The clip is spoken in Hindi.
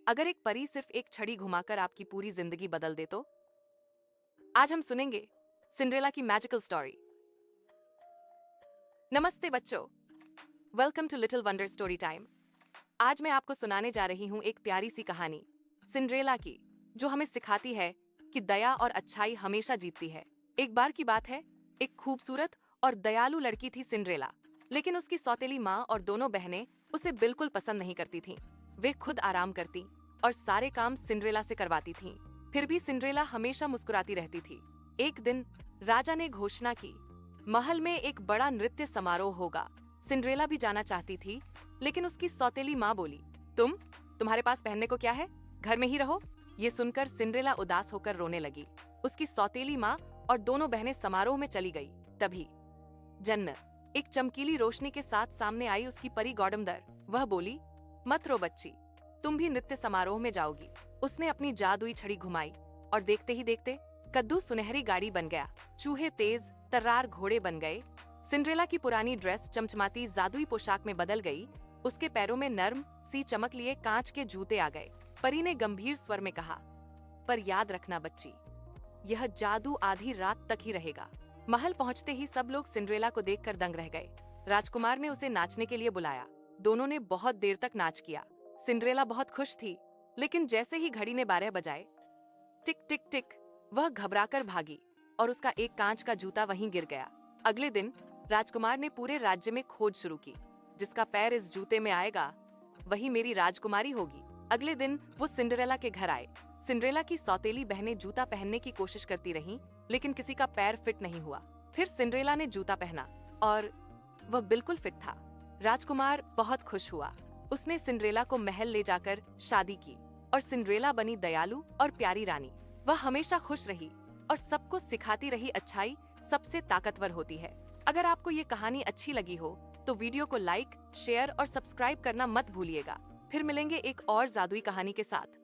अगर एक परी सिर्फ एक छड़ी घुमाकर आपकी पूरी जिंदगी बदल दे तो? आज हम सुनेंगे सिंड्रेला की मैजिकल स्टोरी। नमस्ते बच्चों, welcome to little wonder story time. आज मैं आपको सुनाने जा रही हूँ एक प्यारी सी कहानी सिंड्रेला की, जो हमें सिखाती है कि दया और अच्छाई हमेशा जीतती है। एक बार की बात है, एक खूबसूरत और दयालु लड़की थी सिंड्रेला, लेकिन उसकी सौतेली माँ और दोनों बहनें उसे बिल्कुल पसंद नहीं करती थीं। वे खुद आराम करती और सारे काम सिंड्रेला से करवाती थीं। फिर भी सिंड्रेला हमेशा मुस्कुराती रहती थी। एक दिन राजा ने घोषणा की, महल में एक बड़ा नृत्य समारोह होगा। सिंड्रेला भी जाना चाहती थी, लेकिन उसकी सौतेली माँ बोली, तुम्हारे पास पहनने को क्या है, घर में ही रहो। ये सुनकर सिंड्रेला उदास होकर रोने लगी। उसकी सौतेली माँ और दोनों बहनें समारोह में चली गई। तभी जन्नत एक चमकीली रोशनी के साथ सामने आई, उसकी परी गौडमदर। वह बोली, मत रो बच्ची, तुम भी नृत्य समारोह में जाओगी। उसने अपनी जादुई छड़ी घुमाई और देखते ही देखते कद्दू सुनहरी गाड़ी बन गया, चूहे तेज तर्रार घोड़े बन गए। सिंड्रेला की पुरानी ड्रेस चमचमाती जादुई पोशाक में बदल गई। उसके पैरों में नर्म सी चमक लिए कांच के जूते आ गए। परी ने गंभीर स्वर में कहा, पर याद रखना बच्ची, यह जादू आधी रात तक ही रहेगा। महल पहुंचते ही सब लोग सिंड्रेला को देखकर दंग रह गए। राजकुमार ने उसे नाचने के लिए बुलाया। दोनों ने बहुत देर तक नाच किया। सिंड्रेला बहुत खुश थी, लेकिन जैसे ही घड़ी ने 12 बजाए, टिक टिक टिक, वह घबराकर भागी और उसका एक कांच का जूता वहीं गिर गया। अगले दिन राजकुमार ने पूरे राज्य में खोज शुरू की। जिसका पैर इस जूते में आएगा, वही मेरी राजकुमारी होगी। अगले दिन वो सिंड्रेला के घर आए। सिंड्रेला की सौतेली बहनें जूता पहनने की कोशिश करती रहीं, लेकिन किसी का पैर फिट नहीं हुआ। फिर सिंड्रेला ने जूता पहना और वह बिल्कुल फिट था। राजकुमार बहुत खुश हुआ। उसने सिंड्रेला को महल ले जाकर शादी की और सिंड्रेला बनी दयालु और प्यारी रानी। वह हमेशा खुश रही और सबको सिखाती रही, अच्छाई सबसे ताकतवर होती है। अगर आपको ये कहानी अच्छी लगी हो तो वीडियो को लाइक, शेयर और सब्सक्राइब करना मत भूलिएगा। फिर मिलेंगे एक और जादुई कहानी के साथ।